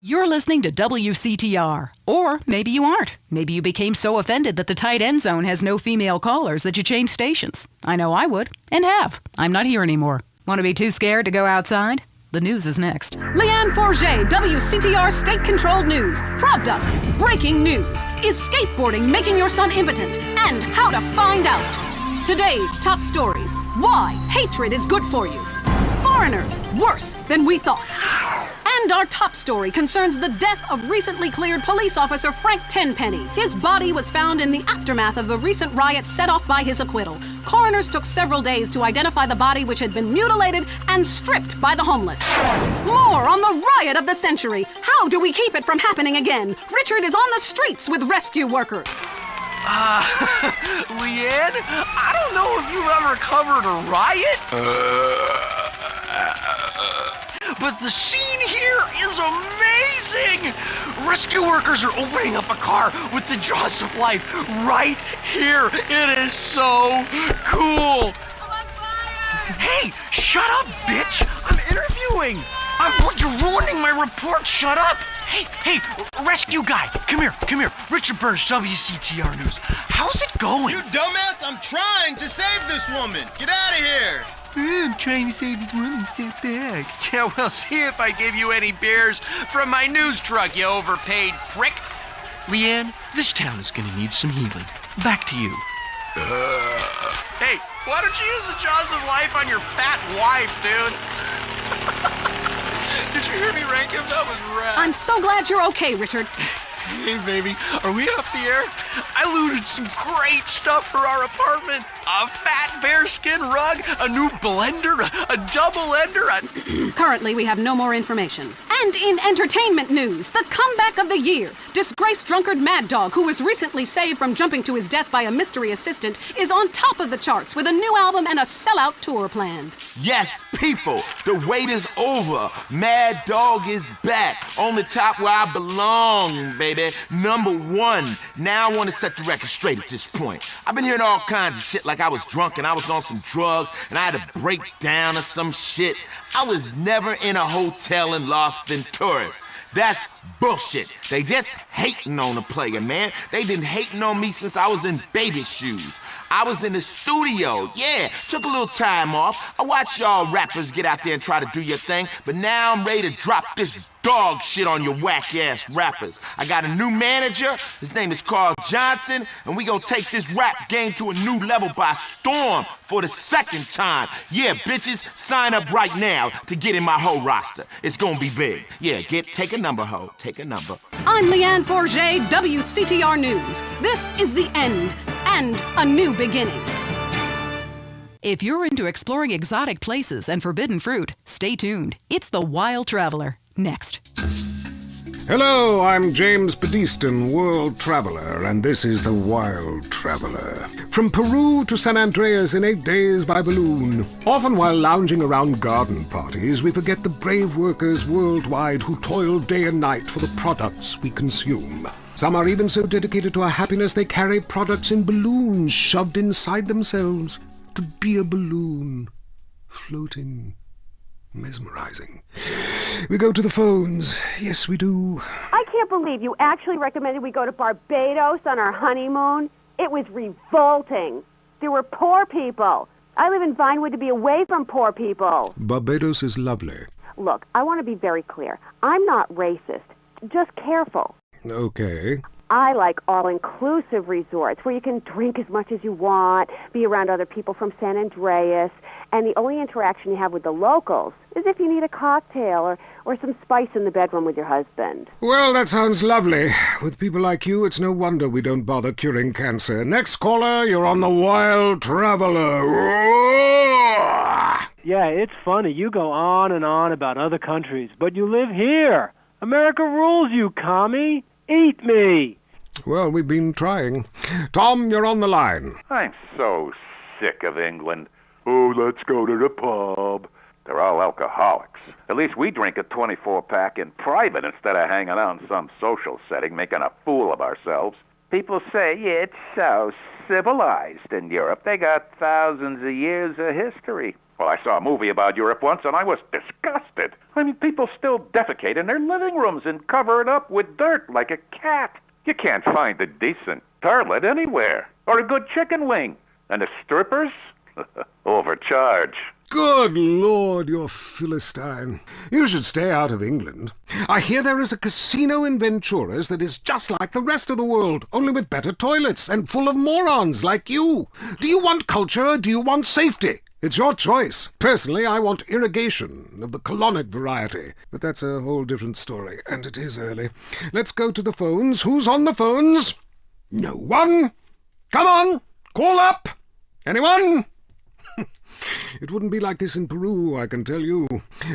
You're listening to WCTR. Or maybe you aren't. Maybe you became so offended that the tight end zone has no female callers that you changed stations. I know I would, and have. I'm not here anymore. Want to be too scared to go outside? The news is next. Leanne Forget, WCTR state-controlled news. Propped up. Breaking news. Is skateboarding making your son impotent? And how to find out. Today's top stories. Why hatred is good for you. Foreigners worse than we thought. And our top story concerns the death of recently cleared police officer Frank Tenpenny. His body was found in the aftermath of the recent riot set off by his acquittal. Coroners took several days to identify the body, which had been mutilated and stripped by the homeless. More on the riot of the century. How do we keep it from happening again? Richard is on the streets with rescue workers. Leanne, I don't know if you've ever covered a riot. But the scene here is amazing! Rescue workers are opening up a car with the jaws of life right here. It is so cool. I'm on fire! Hey, shut up, bitch! I'm interviewing. You're ruining my report. Shut up. Hey, rescue guy, come here. Richard Burns, WCTR News. How's it going? You dumbass, I'm trying to save this woman. Get out of here. I'm trying to save this woman. Step back. Yeah, well, see if I give you any beers from my news truck, you overpaid prick. Leanne, this town is gonna need some healing. Back to you. Hey, why don't you use the jaws of life on your fat wife, dude? Did you hear me rank him? That was rad. I'm so glad you're okay, Richard. Hey, baby, are we off the air? I looted some great stuff for our apartment. A fat bearskin rug, a new blender, a double ender, Currently, we have no more information. And in entertainment news, the comeback of the year. Disgraced drunkard Mad Dog, who was recently saved from jumping to his death by a mystery assistant, is on top of the charts with a new album and a sellout tour planned. Yes, people, the wait is over. Mad Dog is back on the top where I belong, baby. #1. Now I want to set the record straight at this point. I've been hearing all kinds of shit like I was drunk and I was on some drugs and I had a breakdown or some shit. I was never in a hotel in Las Venturas. That's bullshit. They just hating on a player, man. They been hating on me since I was in baby shoes. I was in the studio, yeah, took a little time off. I watched y'all rappers get out there and try to do your thing, but now I'm ready to drop this dog shit on your whack-ass rappers. I got a new manager, his name is Carl Johnson, and we gonna take this rap game to a new level by storm for the second time. Yeah, bitches, sign up right now to get in my whole roster. It's gonna be big. Yeah, take a number, ho, take a number. I'm Leanne Forget, WCTR News. This is the end and a new beginning. If you're into exploring exotic places and forbidden fruit, stay tuned. It's The Wild Traveler. Next. Hello, I'm James Pedestin, world traveler, and this is The Wild Traveler. From Peru to San Andreas in 8 days by balloon. Often while lounging around garden parties, we forget the brave workers worldwide who toil day and night for the products we consume. Some are even so dedicated to our happiness they carry products in balloons shoved inside themselves to be a balloon, floating, mesmerizing. We go to the phones. Yes, we do. I can't believe you actually recommended we go to Barbados on our honeymoon. It was revolting. There were poor people. I live in Vinewood to be away from poor people. Barbados is lovely. Look, I want to be very clear. I'm not racist. Just careful. Okay. I like all-inclusive resorts where you can drink as much as you want, be around other people from San Andreas, and the only interaction you have with the locals is if you need a cocktail or some spice in the bedroom with your husband. Well, that sounds lovely. With people like you, it's no wonder we don't bother curing cancer. Next caller, you're on The Wild Traveler. Yeah, it's funny. You go on and on about other countries, but you live here. America rules, you commie. Eat me. Well, we've been trying. Tom, you're on the line. I'm so sick of England. Oh, let's go to the pub. They're all alcoholics. At least we drink a 24-pack in private instead of hanging out in some social setting making a fool of ourselves. People say it's so civilized in Europe. They got thousands of years of history. Well, I saw a movie about Europe once, and I was disgusted. I mean, people still defecate in their living rooms and cover it up with dirt like a cat. You can't find a decent toilet anywhere, or a good chicken wing. And the strippers? Overcharge. Good Lord, you're Philistine. You should stay out of England. I hear there is a casino in Ventura's that is just like the rest of the world, only with better toilets and full of morons like you. Do you want culture or do you want safety? It's your choice. Personally, I want irrigation of the colonic variety. But that's a whole different story, and it is early. Let's go to the phones. Who's on the phones? No one. Come on, call up. Anyone? It wouldn't be like this in Peru, I can tell you.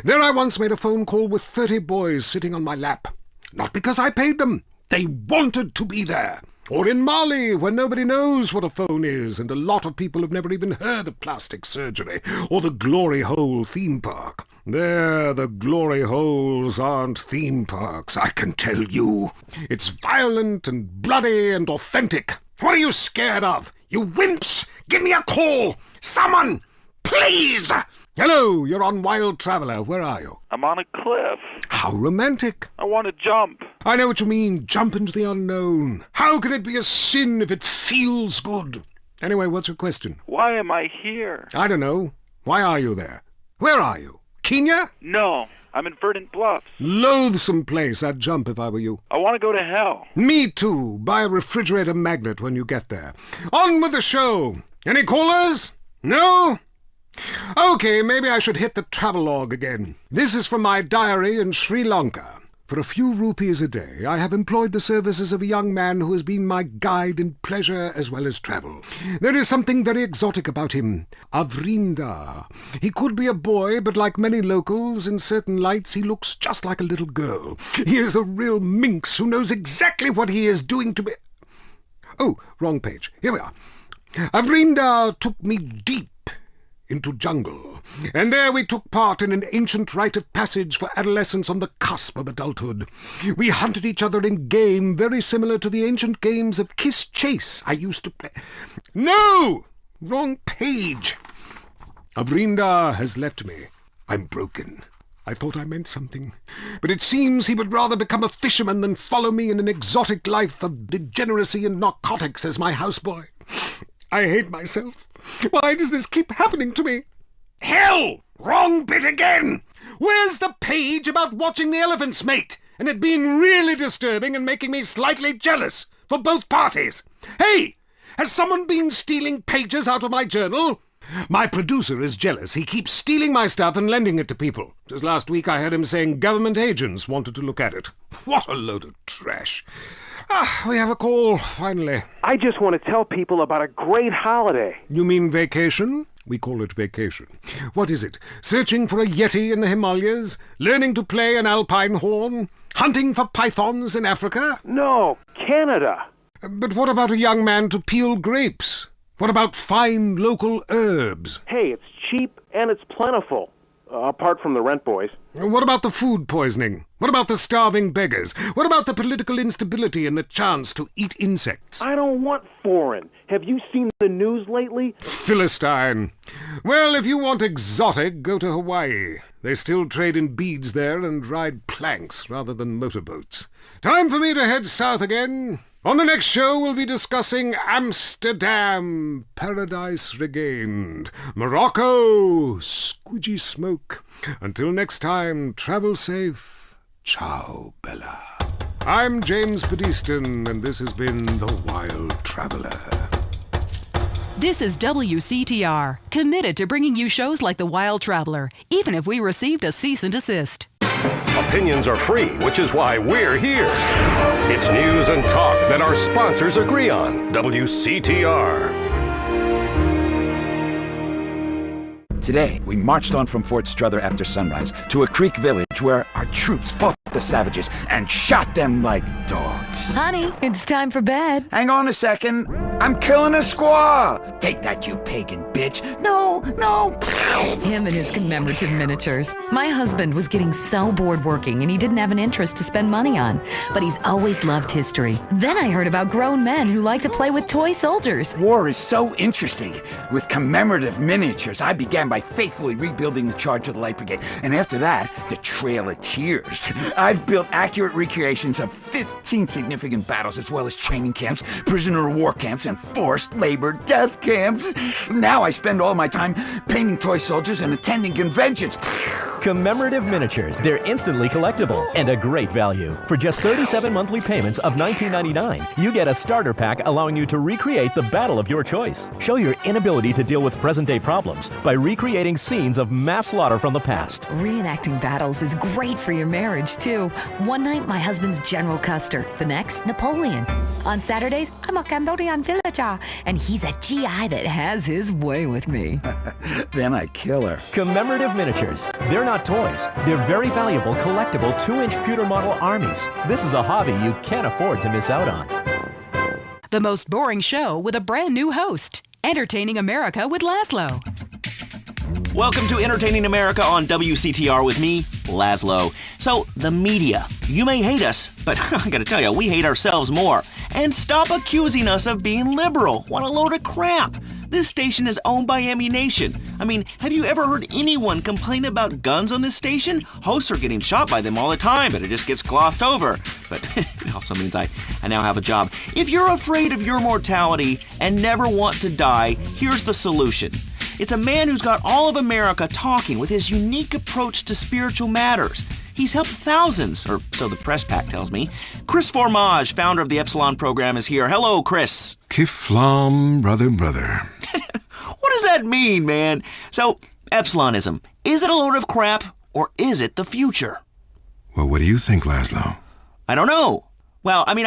There I once made a phone call with 30 boys sitting on my lap. Not because I paid them. They wanted to be there. Or in Mali, where nobody knows what a phone is, and a lot of people have never even heard of plastic surgery, or the Glory Hole theme park. There, the Glory Holes aren't theme parks, I can tell you. It's violent and bloody and authentic. What are you scared of? You wimps! Give me a call! Someone! Please! Hello, you're on Wild Traveller. Where are you? I'm on a cliff. How romantic. I want to jump. I know what you mean. Jump into the unknown. How can it be a sin if it feels good? Anyway, what's your question? Why am I here? I don't know. Why are you there? Where are you? Kenya? No, I'm in Verdant Bluffs. Loathsome place. I'd jump if I were you. I want to go to hell. Me too. Buy a refrigerator magnet when you get there. On with the show. Any callers? No? Okay, maybe I should hit the travelogue again. This is from my diary in Sri Lanka. For a few rupees a day, I have employed the services of a young man who has been my guide in pleasure as well as travel. There is something very exotic about him. Avrinda. He could be a boy, but like many locals, in certain lights he looks just like a little girl. He is a real minx who knows exactly what he is doing to me. Oh, wrong page. Here we are. Avrinda took me deep into jungle, and there we took part in an ancient rite of passage for adolescents on the cusp of adulthood. We hunted each other in game very similar to the ancient games of Kiss Chase I used to play. No! Wrong page. Avrinda has left me. I'm broken. I thought I meant something, but it seems he would rather become a fisherman than follow me in an exotic life of degeneracy and narcotics as my houseboy. I hate myself. Why does this keep happening to me? Hell! Wrong bit again! Where's the page about watching the elephants mate, and it being really disturbing and making me slightly jealous for both parties? Hey! Has someone been stealing pages out of my journal? My producer is jealous. He keeps stealing my stuff and lending it to people. Just last week I heard him saying government agents wanted to look at it. What a load of trash. We have a call, finally. I just want to tell people about a great holiday. You mean vacation? We call it vacation. What is it? Searching for a yeti in the Himalayas? Learning to play an alpine horn? Hunting for pythons in Africa? No, Canada. But what about a young man to peel grapes? What about fine local herbs? Hey, it's cheap and it's plentiful. Apart from the rent boys. What about the food poisoning? What about the starving beggars? What about the political instability and the chance to eat insects? I don't want foreign. Have you seen the news lately? Philistine. Well, if you want exotic, go to Hawaii. They still trade in beads there and ride planks rather than motorboats. Time for me to head south again. On the next show, we'll be discussing Amsterdam, Paradise Regained, Morocco, squidgy smoke. Until next time, travel safe. Ciao, Bella. I'm James Pediston, and this has been The Wild Traveller. This is WCTR, committed to bringing you shows like The Wild Traveller, even if we received a cease and desist. Opinions are free, which is why we're here. It's news and talk that our sponsors agree on. WCTR. Today, we marched on from Fort Strother after sunrise to a creek village where our troops fought the savages and shot them like dogs. Honey, it's time for bed. Hang on a second. I'm killing a squaw. Take that, you pagan bitch. No. Him and his commemorative miniatures. My husband was getting so bored working and he didn't have an interest to spend money on, but he's always loved history. Then I heard about grown men who like to play with toy soldiers. War is so interesting. With commemorative miniatures, I began by faithfully rebuilding the Charge of the Light Brigade, and after that, the Trail of Tears. I've built accurate recreations of 15 significant battles, as well as training camps, prisoner of war camps, and forced labor death camps. Now I spend all my time painting toy soldiers and attending conventions. Commemorative miniatures. They're instantly collectible and a great value. For just 37 monthly payments of $19.99, you get a starter pack allowing you to recreate the battle of your choice. Show your inability to deal with present-day problems by recreating scenes of mass slaughter from the past. Reenacting battles is great for your marriage, too. One night, my husband's General Custer. The next, Napoleon. On Saturdays, I'm a Cambodian villager, and he's a GI that has his way with me. Then I kill her. Commemorative miniatures. They're not toys. They're very valuable, collectible 2-inch pewter model armies. This is a hobby you can't afford to miss out on. The most boring show with a brand new host. Entertaining America with Laszlo. Welcome to Entertaining America on WCTR with me, Laszlo. So, the media. You may hate us, but I gotta tell you, we hate ourselves more. And stop accusing us of being liberal. What a load of crap. This station is owned by Ammunition. I mean, have you ever heard anyone complain about guns on this station? Hosts are getting shot by them all the time, but it just gets glossed over. But it also means I now have a job. If you're afraid of your mortality and never want to die, here's the solution. It's a man who's got all of America talking with his unique approach to spiritual matters. He's helped thousands, or so the press pack tells me. Chris Formage, founder of the Epsilon program, is here. Hello, Chris. Kiflam, brother. What does that mean, man? So, Epsilonism, is it a load of crap, or is it the future? Well, what do you think, Laszlo? I don't know. Well, I mean,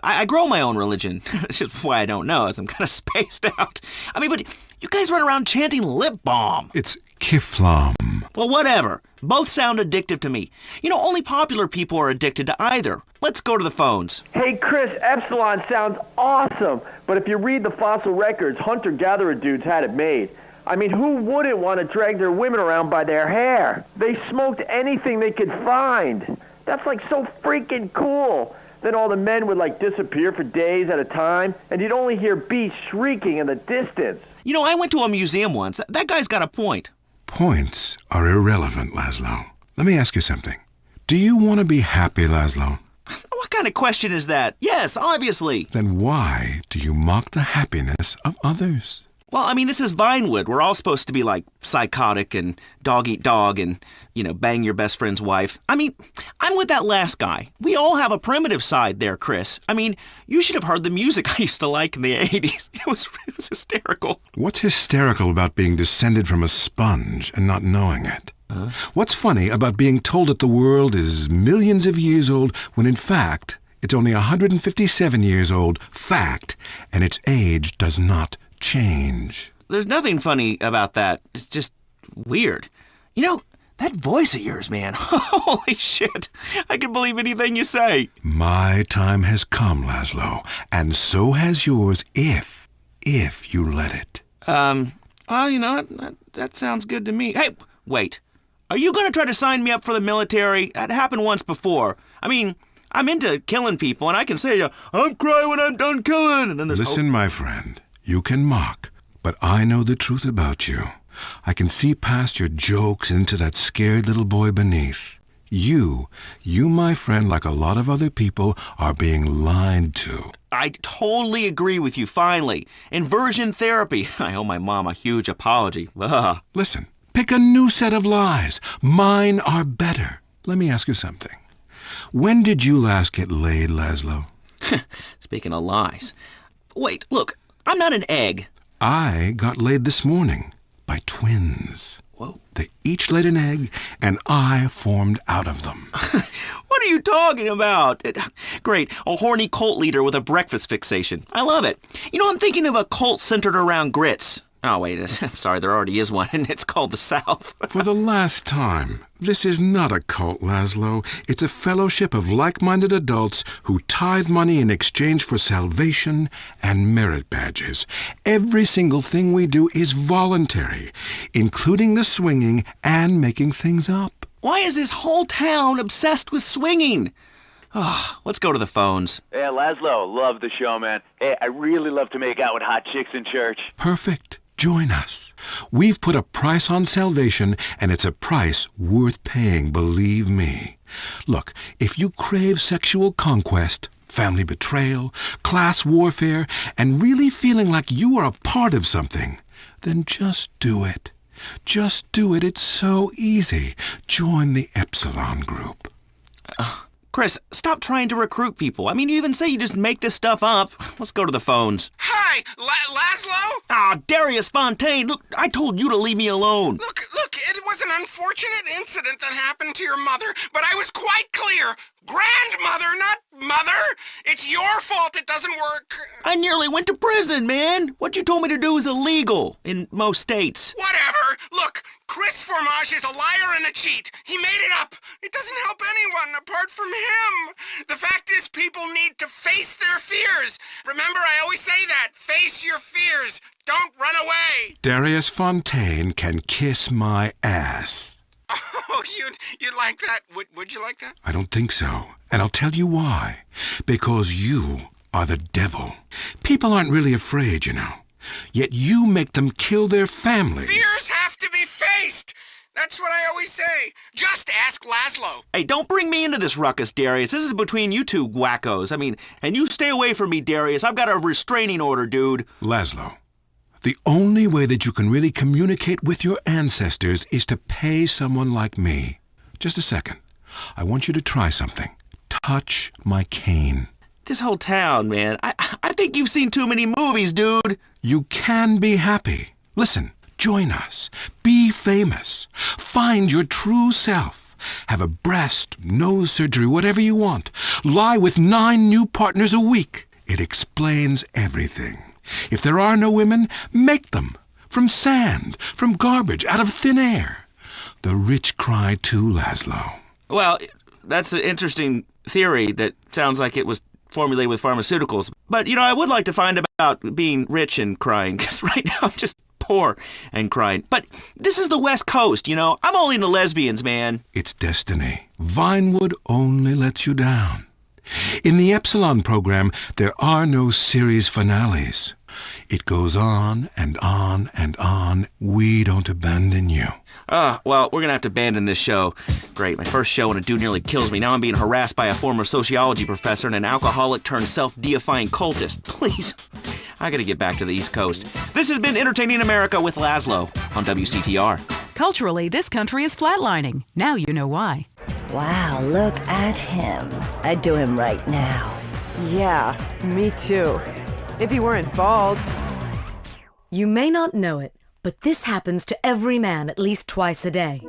I grow my own religion. That's just why I don't know, as I'm kind of spaced out. I mean, but you guys run around chanting lip balm. It's Kiflam. Well, whatever. Both sound addictive to me. You know, only popular people are addicted to either. Let's go to the phones. Hey, Chris, Epsilon sounds awesome. But if you read the fossil records, hunter-gatherer dudes had it made. I mean, who wouldn't want to drag their women around by their hair? They smoked anything they could find. That's like so freaking cool. Then all the men would like disappear for days at a time, and you'd only hear beasts shrieking in the distance. You know, I went to a museum once. That guy's got a point. Points are irrelevant, Laszlo. Let me ask you something. Do you want to be happy, Laszlo? What kind of question is that? Yes, obviously. Then why do you mock the happiness of others? Well, I mean, this is Vinewood. We're all supposed to be like psychotic and dog eat dog and, you know, bang your best friend's wife. I mean, I'm with that last guy. We all have a primitive side there, Chris. I mean, you should have heard the music I used to like in the 80s. It was hysterical. What's hysterical about being descended from a sponge and not knowing it? What's funny about being told that the world is millions of years old when in fact it's only 157 years old, fact, and its age does not change? There's nothing funny about that. It's just weird. You know, that voice of yours, man. Holy shit. I can believe anything you say. My time has come, Laszlo, and so has yours if you let it. Well, you know, that sounds good to me. Hey, wait. Are you going to try to sign me up for the military? That happened once before. I mean, I'm into killing people, and I can say, I'm crying when I'm done killing, and then there's... Listen, my friend, you can mock, but I know the truth about you. I can see past your jokes into that scared little boy beneath. You, my friend, like a lot of other people, are being lied to. I totally agree with you, finally. Inversion therapy. I owe my mom a huge apology. Ugh. Listen, pick a new set of lies. Mine are better. Let me ask you something. When did you last get laid, Laszlo? Speaking of lies. Wait, look, I'm not an egg. I got laid this morning by twins. Whoa. They each laid an egg, and I formed out of them. What are you talking about? Great, a horny cult leader with a breakfast fixation. I love it. You know, I'm thinking of a cult centered around grits. Oh, wait, I'm sorry, there already is one, and it's called the South. For the last time, This is not a cult, Laszlo. It's a fellowship of like-minded adults who tithe money in exchange for salvation and merit badges. Every single thing we do is voluntary, including the swinging and making things up. Why is this whole town obsessed with swinging? Oh, let's go to the phones. Hey, Laszlo, love the show, man. Hey, I really love to make out with hot chicks in church. Perfect. Join us. We've put a price on salvation, and it's a price worth paying, believe me. Look, if you crave sexual conquest, family betrayal, class warfare, and really feeling like you are a part of something, then just do it. Just do it. It's so easy. Join the Epsilon group. Chris, stop trying to recruit people. I mean, you even say you just make this stuff up. Let's go to the phones. Hi, Laszlo? Ah, Darius Fontaine, look, I told you to leave me alone. Look, it was an unfortunate incident that happened to your mother, but I was quite clear. Grandmother, not mother. It's your fault it doesn't work. I nearly went to prison, man. What you told me to do is illegal in most states. Whatever. Look, Chris Formage is a liar and a cheat. He made it up. It doesn't help anyone apart from him. The fact is, people need to face their fears. Remember, I always say that. Face your fears. Don't run away. Darius Fontaine can kiss my ass. Oh, you'd like that? Would you like that? I don't think so. And I'll tell you why. Because you are the devil. People aren't really afraid, you know. Yet you make them kill their families. Fears have to be faced. That's what I always say. Just ask Laszlo. Hey, don't bring me into this ruckus, Darius. This is between you two wackos. I mean, and you stay away from me, Darius. I've got a restraining order, dude. Laszlo, the only way that you can really communicate with your ancestors is to pay someone like me. Just a second. I want you to try something. Touch my cane. This whole town, man. I think you've seen too many movies, dude. You can be happy. Listen, join us. Be famous. Find your true self. Have a breast, nose surgery, whatever you want. Lie with 9 new partners a week. It explains everything. If there are no women, make them. From sand, from garbage, out of thin air. The rich cry too, Laszlo. Well, that's an interesting theory that sounds like it was formulated with pharmaceuticals. But, you know, I would like to find about being rich and crying, because right now I'm just poor and crying. But this is the West Coast, you know. I'm only into lesbians, man. It's destiny. Vinewood only lets you down. In the Epsilon program, there are no series finales. It goes on and on and on. We don't abandon you. Well, we're gonna have to abandon this show. Great, my first show and a dude nearly kills me. Now I'm being harassed by a former sociology professor and an alcoholic turned self-deifying cultist. Please, I gotta get back to the East Coast. This has been Entertaining America with Laszlo on WCTR. Culturally, this country is flatlining. Now you know why. Wow, look at him. I'd do him right now. Yeah, me too. If he weren't bald. You may not know it, but this happens to every man at least twice a day.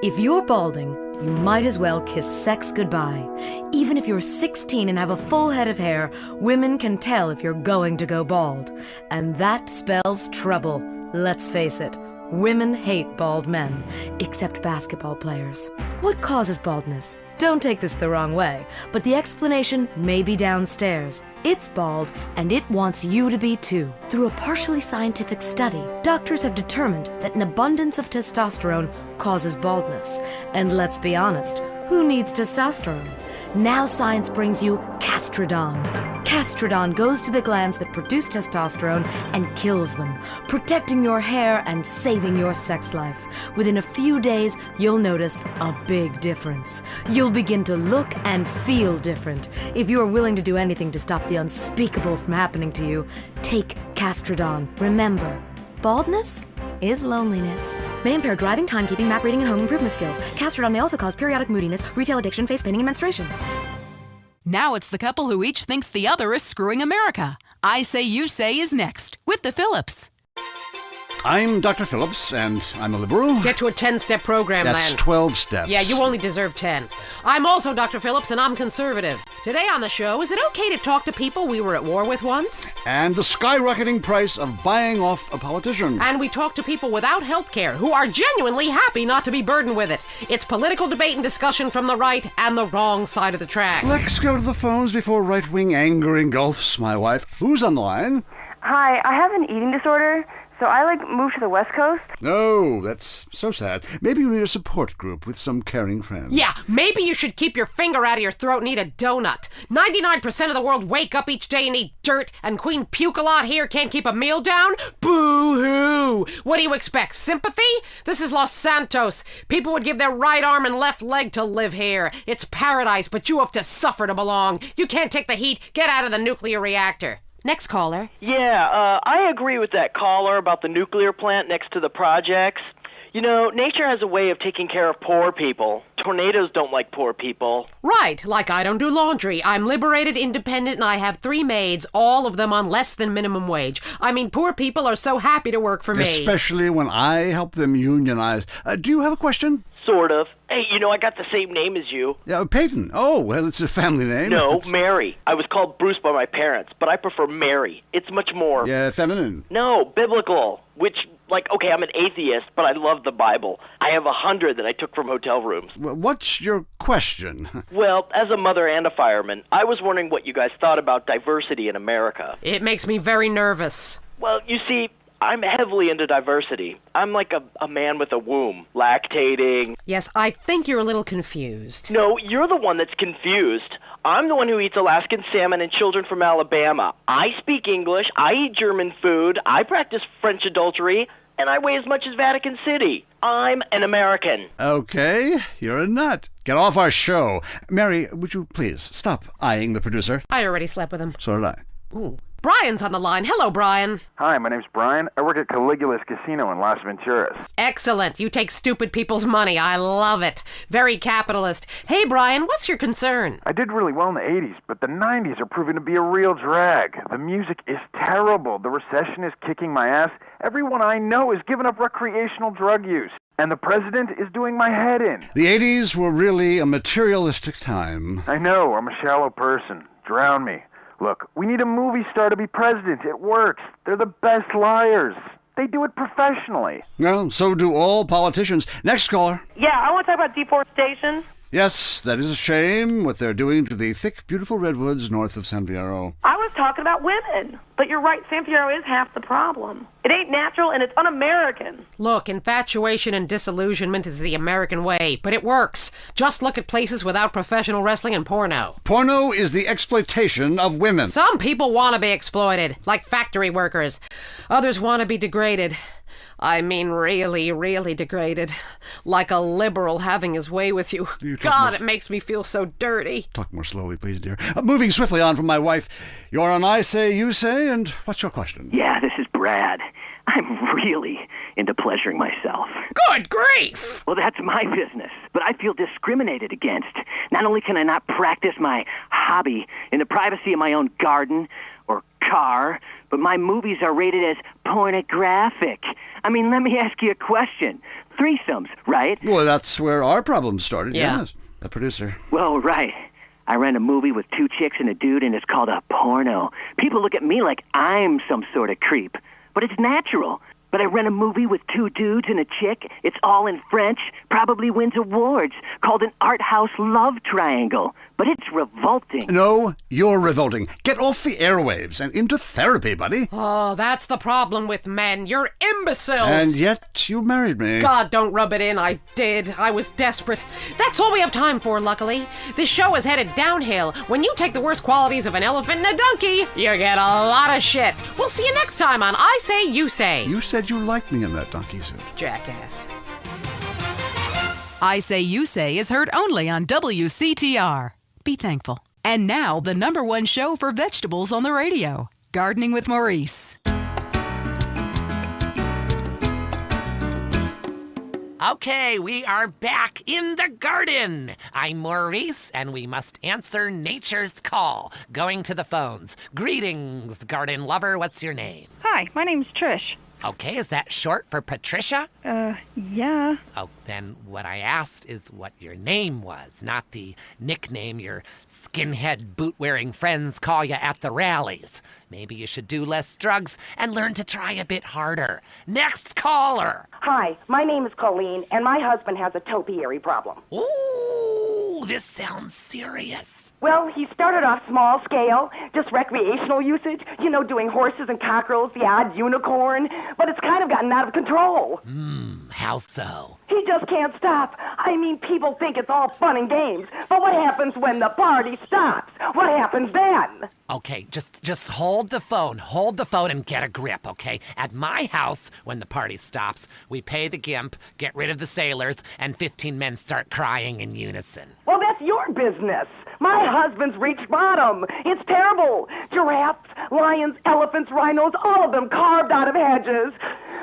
If you're balding, you might as well kiss sex goodbye. Even if you're 16 and have a full head of hair, women can tell if you're going to go bald. And that spells trouble. Let's face it. Women hate bald men, except basketball players. What causes baldness? Don't take this the wrong way, but the explanation may be downstairs. It's bald, and it wants you to be too. Through a partially scientific study, doctors have determined that an abundance of testosterone causes baldness. And let's be honest, who needs testosterone? Now science brings you Castrodon. Castrodon goes to the glands that produce testosterone and kills them, protecting your hair and saving your sex life. Within a few days, you'll notice a big difference. You'll begin to look and feel different. If you are willing to do anything to stop the unspeakable from happening to you, take Castrodon. Remember, baldness is loneliness. May impair driving, timekeeping, map reading, and home improvement skills. Castrodon may also cause periodic moodiness, retail addiction, face painting, and menstruation. Now it's the couple who each thinks the other is screwing America. I Say You Say is next with the Phillips. I'm Dr. Phillips, and I'm a liberal. Get to a 10-step program, That's Len. 12 steps. Yeah, you only deserve 10. I'm also Dr. Phillips, and I'm conservative. Today on the show, is it okay to talk to people we were at war with once? And the skyrocketing price of buying off a politician. And we talk to people without health care who are genuinely happy not to be burdened with it. It's political debate and discussion from the right and the wrong side of the tracks. Let's go to the phones before right-wing anger engulfs my wife. Who's on the line? Hi, I have an eating disorder, so I moved to the West Coast. Oh, that's so sad. Maybe you need a support group with some caring friends. Yeah, maybe you should keep your finger out of your throat and eat a donut. 99% of the world wake up each day and eat dirt, and Queen Puke-a-Lot here can't keep a meal down? Boo-hoo! What do you expect, sympathy? This is Los Santos. People would give their right arm and left leg to live here. It's paradise, but you have to suffer to belong. You can't take the heat. Get out of the nuclear reactor. Next caller. Yeah, I agree with that caller about the nuclear plant next to the projects. You know, nature has a way of taking care of poor people. Tornadoes don't like poor people. Right, like I don't do laundry. I'm liberated, independent, and I have 3 maids, all of them on less than minimum wage. I mean, poor people are so happy to work for me. Especially when I help them unionize. Do you have a question? Sort of. Hey, you know, I got the same name as you. Yeah, Peyton. Oh, well, it's a family name. No, Mary. I was called Bruce by my parents, but I prefer Mary. It's much more... Yeah, feminine. No, biblical. Which, okay, I'm an atheist, but I love the Bible. I have 100 that I took from hotel rooms. Well, what's your question? Well, as a mother and a fireman, I was wondering what you guys thought about diversity in America. It makes me very nervous. Well, you see... I'm heavily into diversity. I'm like a man with a womb, lactating. Yes, I think you're a little confused. No, you're the one that's confused. I'm the one who eats Alaskan salmon and children from Alabama. I speak English, I eat German food, I practice French adultery, and I weigh as much as Vatican City. I'm an American. Okay, you're a nut. Get off our show. Mary, would you please stop eyeing the producer? I already slept with him. So did I. Ooh. Brian's on the line. Hello, Brian. Hi, my name's Brian. I work at Caligula's Casino in Las Venturas. Excellent. You take stupid people's money. I love it. Very capitalist. Hey, Brian, what's your concern? I did really well in the 80s, but the 90s are proving to be a real drag. The music is terrible. The recession is kicking my ass. Everyone I know is giving up recreational drug use. And the president is doing my head in. The 80s were really a materialistic time. I know. I'm a shallow person. Drown me. Look, we need a movie star to be president. It works. They're the best liars. They do it professionally. Well, so do all politicians. Next caller. Yeah, I want to talk about deforestation. Yes, that is a shame, what they're doing to the thick, beautiful redwoods north of San Fierro. I was talking about women. But you're right, San Fierro is half the problem. It ain't natural and it's un-American. Look, infatuation and disillusionment is the American way, but it works. Just look at places without professional wrestling and porno. Porno is the exploitation of women. Some people want to be exploited, like factory workers. Others want to be degraded. I mean, really, really degraded. Like a liberal having his way with you. God, it makes me feel so dirty. Talk more slowly, please, dear. Moving swiftly on from my wife. You're on I Say, You Say, and what's your question? Yeah, this is Brad. I'm really into pleasuring myself. Good grief! Well, that's my business, but I feel discriminated against. Not only can I not practice my hobby in the privacy of my own garden or car, but my movies are rated as pornographic. I mean, let me ask you a question. Threesomes, right? Well, that's where our problem started, Yeah. yes. The producer. Well, right. I ran a movie with 2 chicks and a dude, and it's called a porno. People look at me like I'm some sort of creep, but it's natural. But I ran a movie with 2 dudes and a chick. It's all in French, probably wins awards, called an art house love triangle. But it's revolting. No, you're revolting. Get off the airwaves and into therapy, buddy. Oh, that's the problem with men. You're imbeciles. And yet you married me. God, don't rub it in. I did. I was desperate. That's all we have time for, luckily. This show is headed downhill. When you take the worst qualities of an elephant and a donkey, you get a lot of shit. We'll see you next time on I Say, You Say. You said you liked me in that donkey suit. Jackass. I Say, You Say is heard only on WCTR. Be thankful. And now, the #1 show for vegetables on the radio, Gardening with Maurice. Okay, we are back in the garden. I'm Maurice, and we must answer nature's call. Going to the phones. Greetings, garden lover. What's your name? Hi, my name's Trish. Okay, is that short for Patricia? Yeah. Oh, then what I asked is what your name was, not the nickname your skinhead boot-wearing friends call you at the rallies. Maybe you should do less drugs and learn to try a bit harder. Next caller! Hi, my name is Colleen, and my husband has a topiary problem. Ooh, this sounds serious. Well, he started off small scale, just recreational usage, doing horses and cockerels, the odd unicorn, but it's kind of gotten out of control. How so? He just can't stop. I mean, people think it's all fun and games, but what happens when the party stops? What happens then? Okay, just hold the phone and get a grip, okay? At my house, when the party stops, we pay the gimp, get rid of the sailors, and 15 men start crying in unison. Well, that's your business. My husband's reached bottom. It's terrible. Giraffes, lions, elephants, rhinos, all of them carved out of hedges.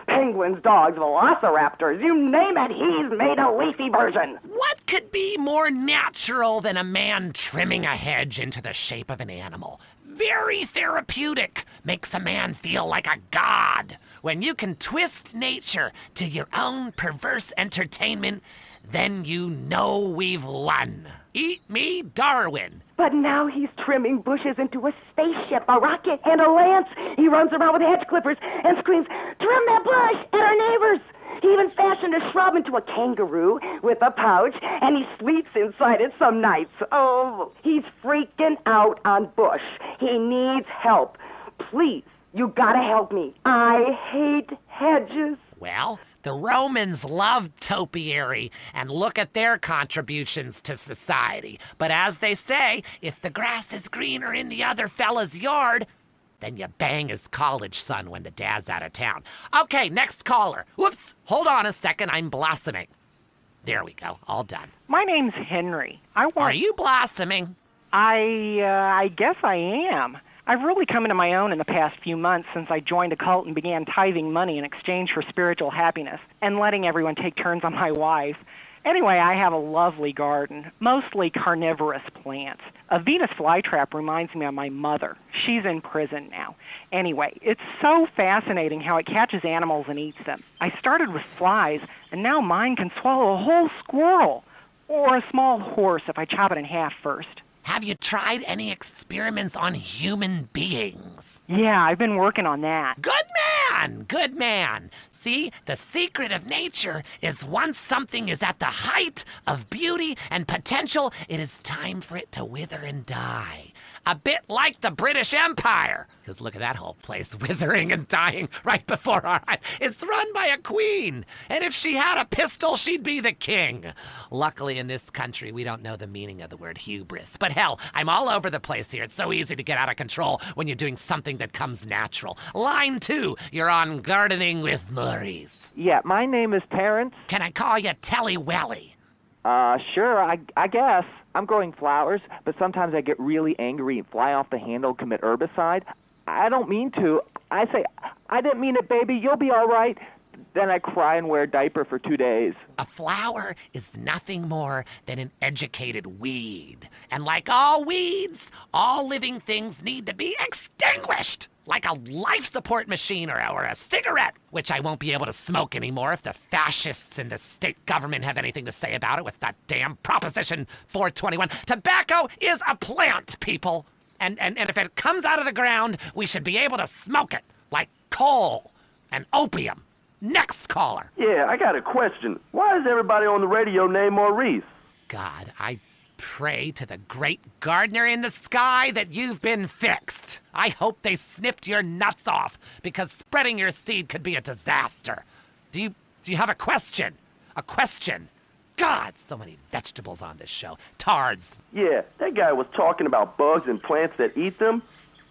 Penguins, dogs, velociraptors, you name it, he's made a leafy version. What could be more natural than a man trimming a hedge into the shape of an animal? Very therapeutic. Makes a man feel like a god. When you can twist nature to your own perverse entertainment, then you know we've won. Eat me, Darwin. But now he's trimming bushes into a spaceship, a rocket, and a lance. He runs around with hedge clippers and screams, "Trim that bush!" at our neighbors. He even fashioned a shrub into a kangaroo with a pouch, and he sleeps inside it some nights. Oh, he's freaking out on Bush. He needs help. Please, you gotta help me. I hate hedges. Well, the Romans loved topiary, and look at their contributions to society. But as they say, if the grass is greener in the other fella's yard, then you bang his college son when the dad's out of town. Okay, next caller. Whoops, hold on a second, I'm blossoming. There we go, all done. My name's Henry. Are you blossoming? I guess I am. I've really come into my own in the past few months since I joined a cult and began tithing money in exchange for spiritual happiness and letting everyone take turns on my wife. Anyway, I have a lovely garden, mostly carnivorous plants. A Venus flytrap reminds me of my mother. She's in prison now. Anyway, it's so fascinating how it catches animals and eats them. I started with flies, and now mine can swallow a whole squirrel, or a small horse if I chop it in half first. Have you tried any experiments on human beings? Yeah, I've been working on that. Good man! Good man! See, the secret of nature is once something is at the height of beauty and potential, it is time for it to wither and die. A bit like the British Empire. Because look at that whole place, withering and dying right before our eyes. It's run by a queen. And if she had a pistol, she'd be the king. Luckily, in this country, we don't know the meaning of the word hubris. But hell, I'm all over the place here. It's so easy to get out of control when you're doing something that comes natural. Line 2, you're on Gardening with Maurice. Yeah, my name is Terrence. Can I call you Telly Welly? Sure, I guess. I'm growing flowers, but sometimes I get really angry and fly off the handle, commit herbicide. I don't mean to. I say, I didn't mean it, baby. You'll be all right. Then I cry and wear a diaper for 2 days. A flower is nothing more than an educated weed. And like all weeds, all living things need to be extinguished. Like a life support machine or a cigarette, which I won't be able to smoke anymore if the fascists in the state government have anything to say about it with that damn Proposition 421. Tobacco is a plant, people. And if it comes out of the ground, we should be able to smoke it, like coal and opium. Next caller. Yeah, I got a question. Why is everybody on the radio named Maurice? God, I pray to the great gardener in the sky that you've been fixed. I hope they sniffed your nuts off, because spreading your seed could be a disaster. Do you have a question? A question? God, so many vegetables on this show. Tards. Yeah, that guy was talking about bugs and plants that eat them.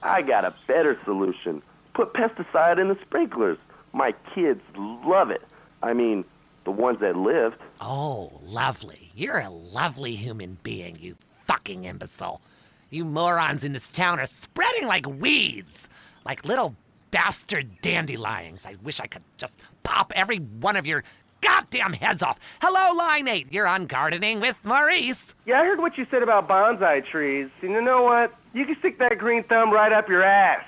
I got a better solution. Put pesticide in the sprinklers. My kids love it. I mean, the ones that lived. Oh, lovely. You're a lovely human being, you fucking imbecile. You morons in this town are spreading like weeds. Like little bastard dandelions. I wish I could just pop every one of your goddamn heads off. Hello, Line 8. You're on Gardening with Maurice. Yeah, I heard what you said about bonsai trees. And you know what? You can stick that green thumb right up your ass.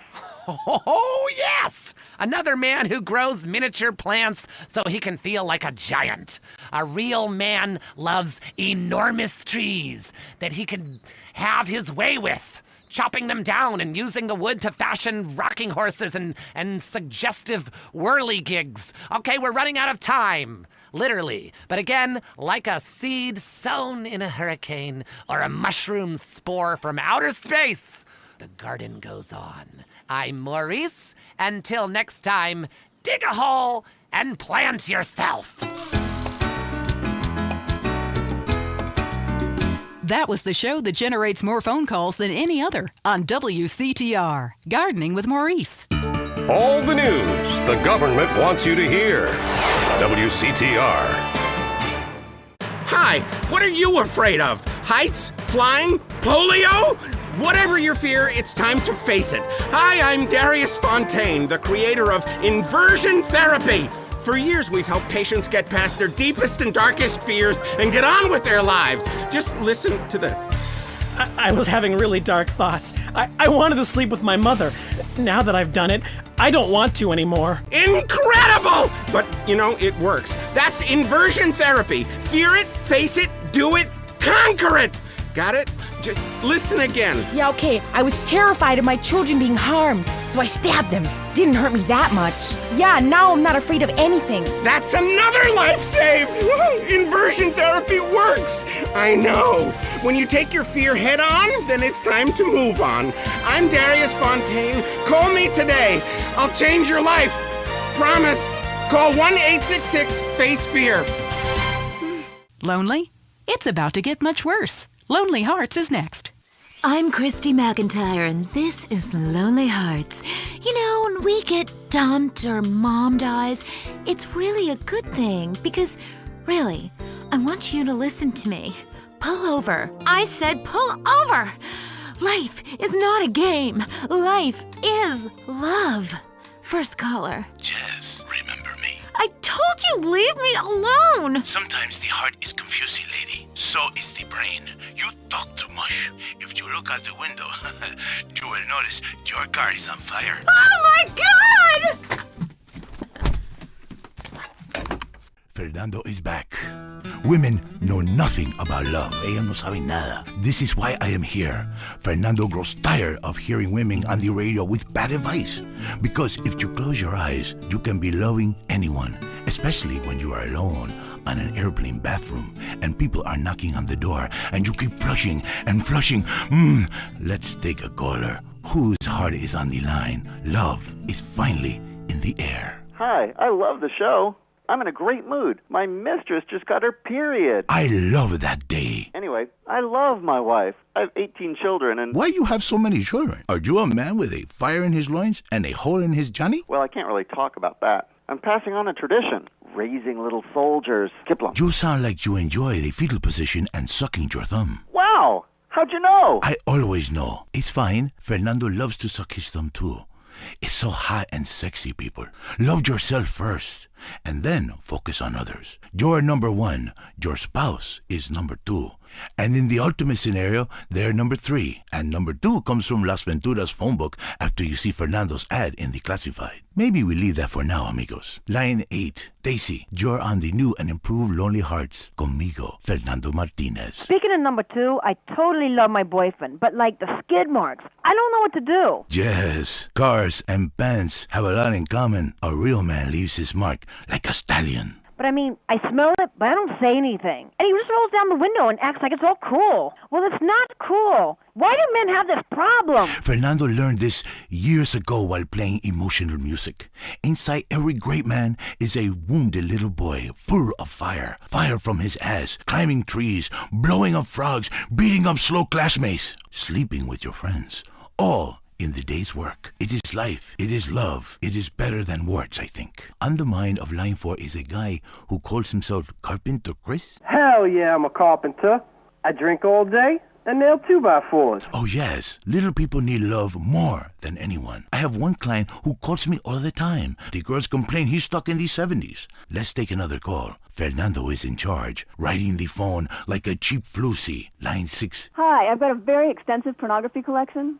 Oh, yes! Another man who grows miniature plants so he can feel like a giant. A real man loves enormous trees that he can have his way with, chopping them down and using the wood to fashion rocking horses and suggestive whirligigs. Okay, we're running out of time. Literally. But again, like a seed sown in a hurricane or a mushroom spore from outer space, the garden goes on. I'm Maurice. Until next time, dig a hole and plant yourself. That was the show that generates more phone calls than any other on WCTR, Gardening with Maurice. All the news the government wants you to hear. WCTR. Hi, what are you afraid of? Heights? Flying? Polio? Whatever your fear, it's time to face it. Hi, I'm Darius Fontaine, the creator of inversion therapy. For years, we've helped patients get past their deepest and darkest fears and get on with their lives. Just listen to this. I was having really dark thoughts. I wanted to sleep with my mother. Now that I've done it, I don't want to anymore. Incredible! But, you know, it works. That's inversion therapy. Fear it, face it, do it, conquer it. Got it? Just listen again. Yeah, okay. I was terrified of my children being harmed, so I stabbed them. Didn't hurt me that much. Yeah, now I'm not afraid of anything. That's another life saved! Inversion therapy works! I know. When you take your fear head on, then it's time to move on. I'm Darius Fontaine. Call me today. I'll change your life. Promise. Call 1-866-FACE-FEAR. Lonely? It's about to get much worse. Lonely Hearts is next. I'm Christy McIntyre, and this is Lonely Hearts. You know, when we get dumped or mom dies, it's really a good thing because, really, I want you to listen to me. Pull over. I said pull over. Life is not a game. Life is love. First caller. Jess, remember me? I told you, leave me alone. Sometimes the heart is confusing, lady. So is the brain. You talk too much. If you look out the window, you will notice your car is on fire. Oh my God! Fernando is back. Women know nothing about love. Ellas no saben nada. This is why I am here. Fernando grows tired of hearing women on the radio with bad advice. Because if you close your eyes, you can be loving anyone, especially when you are alone on an airplane bathroom and people are knocking on the door and you keep flushing and flushing. Let's take a caller. Whose heart is on the line? Love is finally in the air. Hi, I love the show. I'm in a great mood. My mistress just got her period. I love that day. Anyway, I love my wife. I have 18 children and... Why you have so many children? Are you a man with a fire in his loins and a hole in his Johnny? Well, I can't really talk about that. I'm passing on a tradition. Raising little soldiers. Kiplum. You sound like you enjoy the fetal position and sucking your thumb. Wow! How'd you know? I always know. It's fine. Fernando loves to suck his thumb too. It's so hot and sexy, people. Love yourself first, and then focus on others. You're number one. Your spouse is number two. And in the ultimate scenario, they're number three. And number two comes from Las Venturas phone book after you see Fernando's ad in the classified. Maybe we leave that for now, amigos. Line 8. Daisy, you're on the new and improved Lonely Hearts. Conmigo, Fernando Martinez. Speaking of number two, I totally love my boyfriend, but like the skid marks, I don't know what to do. Yes, cars and pants have a lot in common. A real man leaves his mark like a stallion. But I mean, I smell it, but I don't say anything. And he just rolls down the window and acts like it's all cool. Well, it's not cool. Why do men have this problem? Fernando learned this years ago while playing emotional music. Inside every great man is a wounded little boy full of fire. Fire from his ass, climbing trees, blowing up frogs, beating up slow classmates, sleeping with your friends. All in the day's work. It is life. It is love. It is better than words, I think. On the mind of line 4 is a guy who calls himself Carpenter Chris. Hell yeah, I'm a carpenter. I drink all day, And nailed 2x4s. Oh yes, little people need love more than anyone. I have one client who calls me all the time. The girls complain he's stuck in the 70s. Let's take another call. Fernando is in charge, riding the phone like a cheap floozy. Line 6. Hi, I've got a very extensive pornography collection.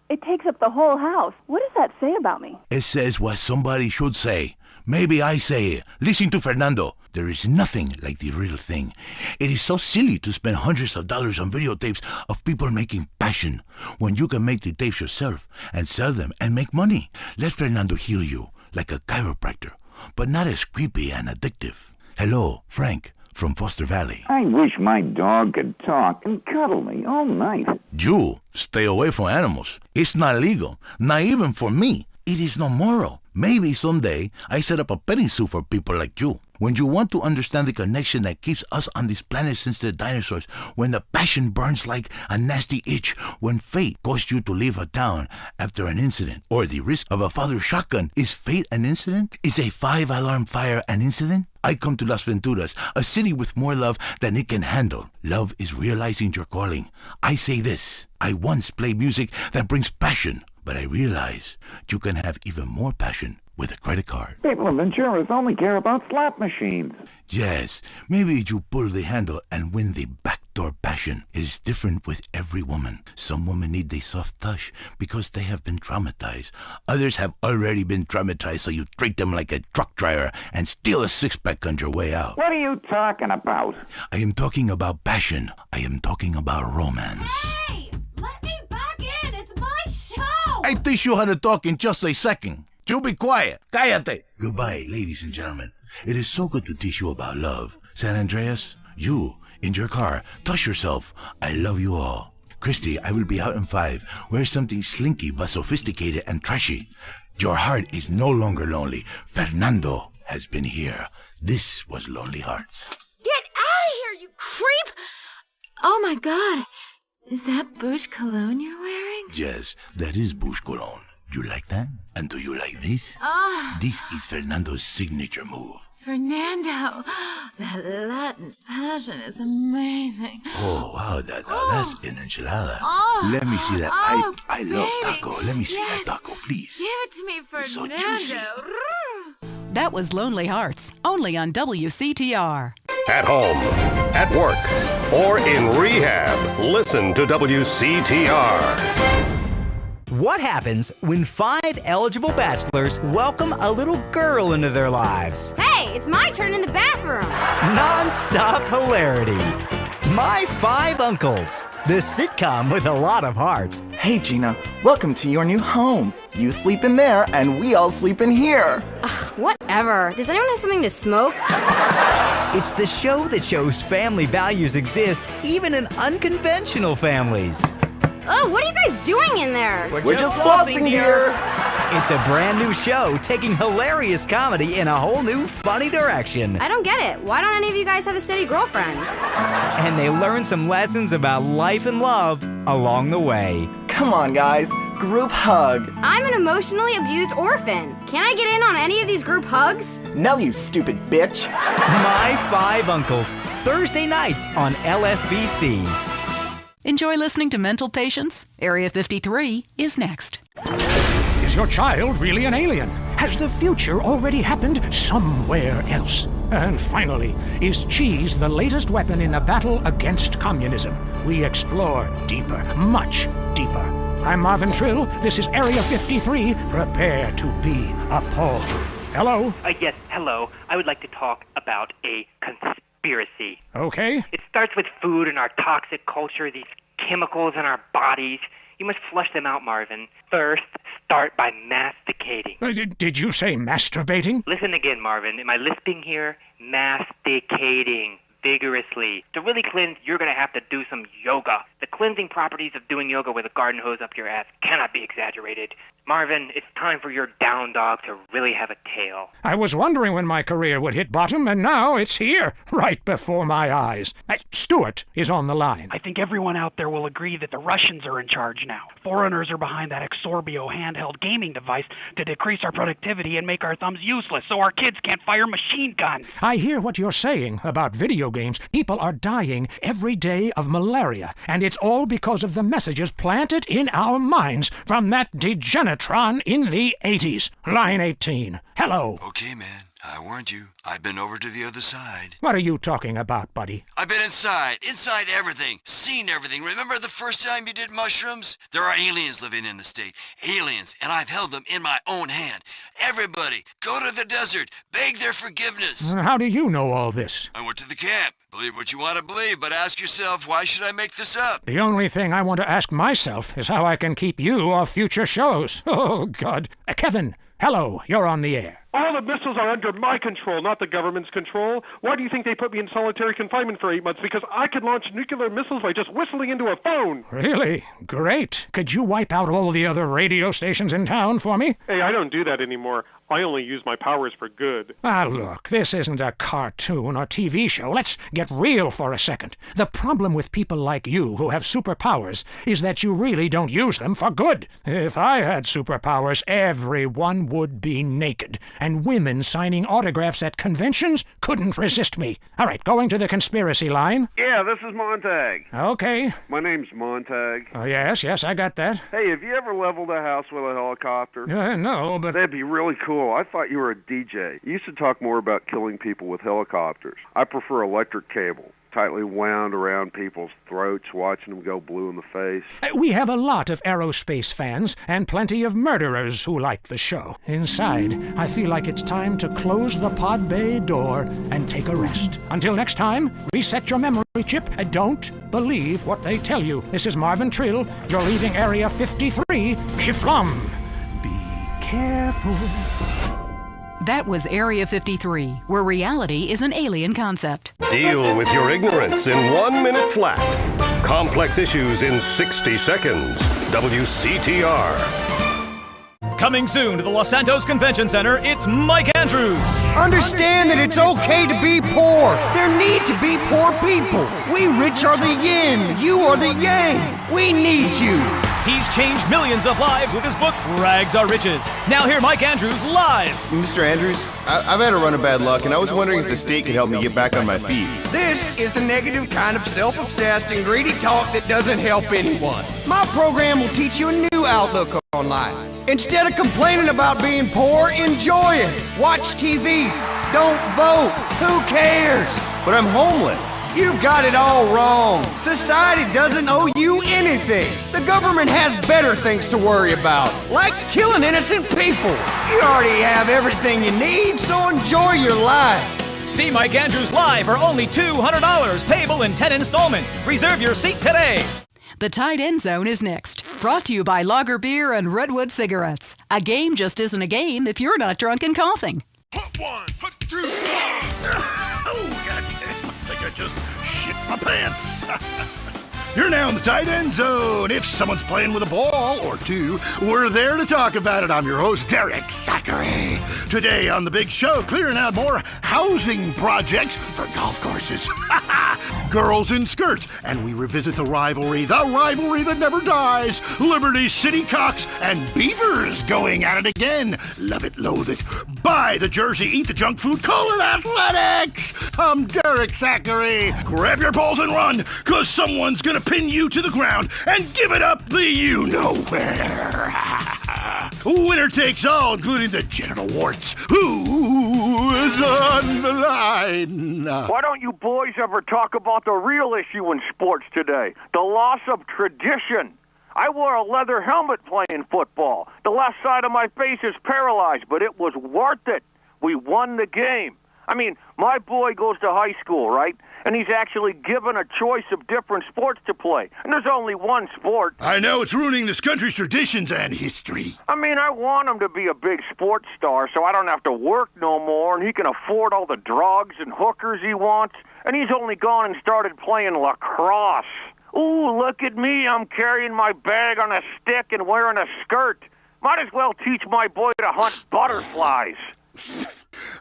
It takes up the whole house. What does that say about me? It says what somebody should say. Maybe I say it. Listen to Fernando. There is nothing like the real thing. It is so silly to spend hundreds of dollars on videotapes of people making passion when you can make the tapes yourself and sell them and make money. Let Fernando heal you like a chiropractor, but not as creepy and addictive. Hello, Frank from Foster Valley. I wish my dog could talk and cuddle me all night. You stay away from animals. It's not legal, not even for me. It is not moral. Maybe someday I set up a petting zoo for people like you. When you want to understand the connection that keeps us on this planet since the dinosaurs, when the passion burns like a nasty itch, when fate caused you to leave a town after an incident, or the risk of a father's shotgun, is fate an incident? Is a 5-alarm fire an incident? I come to Las Venturas, a city with more love than it can handle. Love is realizing your calling. I say this, I once played music that brings passion, but I realize you can have even more passion with a credit card. People in Venturas only care about slot machines. Yes, maybe you pull the handle and win the backdoor passion. It is different with every woman. Some women need a soft touch because they have been traumatized. Others have already been traumatized, so you treat them like a truck driver and steal a six-pack on your way out. What are you talking about? I am talking about passion. I am talking about romance. Hey, let me back in. It's my show. I teach you how to talk in just a second. You be quiet. Cállate. Goodbye, ladies and gentlemen. It is so good to teach you about love. San Andreas, you, in your car, touch yourself. I love you all. Christy, I will be out in 5. Wear something slinky but sophisticated and trashy. Your heart is no longer lonely. Fernando has been here. This was Lonely Hearts. Get out of here, you creep! Oh my god. Is that Bush cologne you're wearing? Yes, that is Bush Cologne. You like that? And do you like this? Oh, This is Fernando's signature move. Fernando. That Latin passion is amazing. Oh, wow, that's an enchilada. Oh, Let me see that. oh, I love baby. taco. Let me see Yes. that taco, please. Give it to me, So Fernando. juicy. That was Lonely Hearts, only on WCTR. At home, at work, or in rehab, listen to WCTR. What happens when 5 eligible bachelors welcome a little girl into their lives? Hey, it's my turn in the bathroom. Non-stop hilarity. My 5 Uncles, the sitcom with a lot of heart. Hey, Gina. Welcome to your new home. You sleep in there, and we all sleep in here. Whatever. Does anyone have something to smoke? It's the show that shows family values exist even in unconventional families. Oh, what are you guys doing in there? We're just flossing here. It's a brand new show taking hilarious comedy in a whole new funny direction. I don't get it. Why don't any of you guys have a steady girlfriend? And they learn some lessons about life and love along the way. Come on, guys. Group hug. I'm an emotionally abused orphan. Can I get in on any of these group hugs? No, you stupid bitch. My 5 Uncles, Thursday nights on LSBC. Enjoy listening to Mental Patients? Area 53 is next. Is your child really an alien? Has the future already happened somewhere else? And finally, is cheese the latest weapon in the battle against communism? We explore deeper, much deeper. I'm Marvin Trill. This is Area 53. Prepare to be appalled. Hello? Yes, hello. I would like to talk about a conspiracy. Okay. It starts with food and our toxic culture, these chemicals in our bodies. You must flush them out, Marvin. First, start by masticating. Did you say masturbating? Listen again, Marvin. Am I lisping here? Masticating vigorously. To really cleanse, you're going to have to do some yoga. The cleansing properties of doing yoga with a garden hose up your ass cannot be exaggerated. Marvin, it's time for your down dog to really have a tail. I was wondering when my career would hit bottom, and now it's here, right before my eyes. Stuart is on the line. I think everyone out there will agree that the Russians are in charge now. Foreigners are behind that Exorbio handheld gaming device to decrease our productivity and make our thumbs useless so our kids can't fire machine guns. I hear what you're saying about video games, people are dying every day of malaria, and it's all because of the messages planted in our minds from that degenitron in the 80s. Line 18. Hello. Okay, man. I warned you. I've been over to the other side. What are you talking about, buddy? I've been inside everything, seen everything. Remember the first time you did mushrooms? There are aliens living in the state. Aliens, and I've held them in my own hand. Everybody, go to the desert, beg their forgiveness. How do you know all this? I went to the camp. Believe what you want to believe, but ask yourself, why should I make this up? The only thing I want to ask myself is how I can keep you off future shows. Oh, God. Kevin, hello, you're on the air. All the missiles are under my control, not the government's control. Why do you think they put me in solitary confinement for 8 months? Because I could launch nuclear missiles by just whistling into a phone. Really? Great. Could you wipe out all the other radio stations in town for me? Hey, I don't do that anymore. I only use my powers for good. Look, this isn't a cartoon or TV show. Let's get real for a second. The problem with people like you who have superpowers is that you really don't use them for good. If I had superpowers, everyone would be naked, and women signing autographs at conventions couldn't resist me. All right, going to the conspiracy line. Yeah, this is Montag. Okay. My name's Montag. Yes, I got that. Hey, have you ever leveled a house with a helicopter? No, but... That'd be really cool. I thought you were a DJ. You used to talk more about killing people with helicopters. I prefer electric cable, tightly wound around people's throats, watching them go blue in the face. We have a lot of aerospace fans and plenty of murderers who like the show. Inside, I feel like it's time to close the pod bay door and take a rest. Until next time, reset your memory chip and don't believe what they tell you. This is Marvin Trill. You're leaving Area 53. Kiflam. Be careful. That was Area 53, where reality is an alien concept. Deal with your ignorance in 1 minute flat. Complex issues in 60 seconds. WCTR. Coming soon to the Los Santos Convention Center, it's Mike Andrews. Understand that it's okay to be poor. There need to be poor people. We rich are the yin, you are the yang. We need you. He's changed millions of lives with his book, Rags Are Riches. Now hear Mike Andrews live. Mr. Andrews, I've had a run of bad luck, and I was wondering if the state could help me get back on my feet. This is the negative kind of self-obsessed and greedy talk that doesn't help anyone. My program will teach you a new outlook on life. Instead of complaining about being poor, enjoy it. Watch TV. Don't vote. Who cares? But I'm homeless. You've got it all wrong. Society doesn't owe you anything. The government has better things to worry about, like killing innocent people. You already have everything you need, so enjoy your life. See Mike Andrews live for only $200, payable in 10 installments. Reserve your seat today. The Tight End Zone is next. Brought to you by Lager Beer and Redwood Cigarettes. A game just isn't a game if you're not drunk and coughing. Put one, put two. Oh, goddamn. I think I just shit my pants. You're now in the Tight End Zone. If someone's playing with a ball or two, we're there to talk about it. I'm your host, Derek Thackeray. Today on the big show, clearing out more housing projects for golf courses. Girls in skirts, and we revisit the rivalry that never dies. Liberty City Cocks and Beavers going at it again. Love it, loathe it. Buy the jersey, eat the junk food, call it athletics. I'm Derek Thackeray. Grab your balls and run, cause someone's gonna pin you to the ground and give it up the you-know-where. Winner takes all, including the genital warts. Who is on the line? Why don't you boys ever talk about the real issue in sports today? The loss of tradition. I wore a leather helmet playing football. The left side of my face is paralyzed, but it was worth it. We won the game. I mean, my boy goes to high school, right? And he's actually given a choice of different sports to play. And there's only one sport. I know, it's ruining this country's traditions and history. I mean, I want him to be a big sports star so I don't have to work no more and he can afford all the drugs and hookers he wants. And he's only gone and started playing lacrosse. Ooh, look at me. I'm carrying my bag on a stick and wearing a skirt. Might as well teach my boy to hunt butterflies.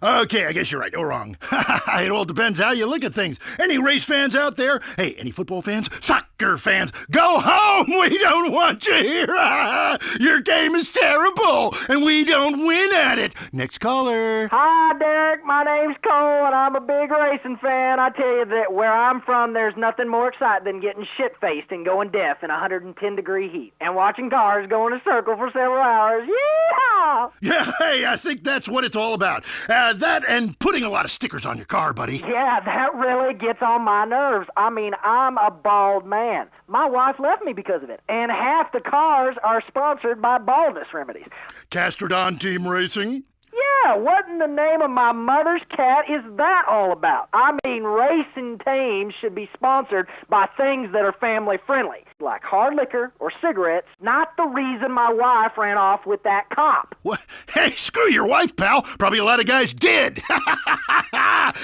Okay, I guess you're right or wrong. It all depends how you look at things. Any race fans out there? Hey, any football fans? Soccer fans? Go home! We don't want you here! Your game is terrible, and we don't win at it. Next caller. Hi, Derek. My name's Cole, and I'm a big racing fan. I tell you that where I'm from, there's nothing more exciting than getting shit-faced and going deaf in 110-degree heat and watching cars go in a circle for several hours. Yeehaw! Yeah, hey, I think that's what it's all about. That and putting a lot of stickers on your car, buddy. Yeah, that really gets on my nerves. I mean, I'm a bald man. My wife left me because of it, and half the cars are sponsored by baldness remedies. Castrodon Team Racing? Yeah, what in the name of my mother's cat is that all about? I mean, racing teams should be sponsored by things that are family-friendly, like hard liquor or cigarettes, not the reason my wife ran off with that cop. What? Hey, screw your wife, pal. Probably a lot of guys did.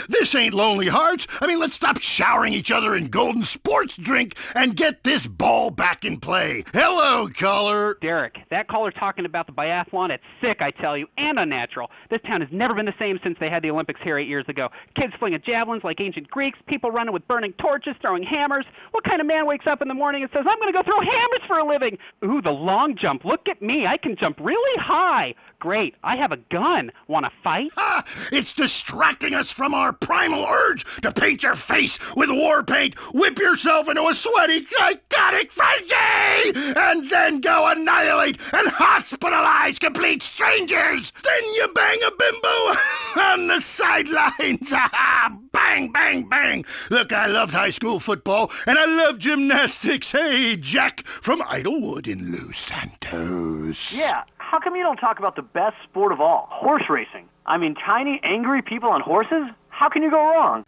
This ain't Lonely Hearts. I mean, let's stop showering each other in golden sports drink and get this ball back in play. Hello, caller. Derek, that caller talking about the biathlon, it's sick, I tell you, and unnatural. This town has never been the same since they had the Olympics here 8 years ago. Kids flinging javelins like ancient Greeks, people running with burning torches, throwing hammers. What kind of man wakes up in the morning and says, I'm going to go throw hammers for a living? Ooh, the long jump. Look at me. I can jump really high. Great. I have a gun. Want to fight? Ha! It's distracting us from our primal urge to paint your face with war paint, whip yourself into a sweaty, psychotic frenzy, and then go annihilate and hospitalize complete strangers. Then you bang a bimbo on the sidelines. Bang, bang, bang. Look, I loved high school football, and I love gymnastics. Hey, Jack from Idlewood in Los Santos. Yeah, how come you don't talk about the best sport of all, horse racing? I mean, tiny, angry people on horses? How can you go wrong?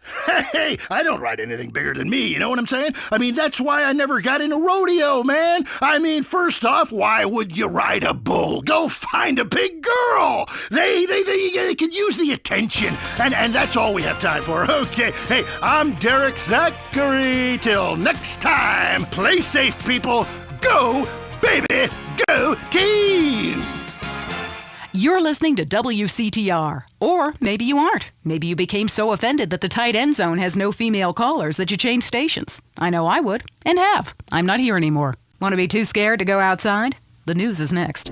Hey, I don't ride anything bigger than me, you know what I'm saying? I mean, that's why I never got into rodeo, man. I mean, first off, why would you ride a bull? Go find a big girl. They could use the attention, and that's all we have time for. Okay, hey, I'm Derek Thackeray. Till next time, play safe, people. Go, baby, go team! You're listening to WCTR. Or maybe you aren't. Maybe you became so offended that the tight end zone has no female callers that you changed stations. I know I would, and have. I'm not here anymore. Want to be too scared to go outside? The news is next.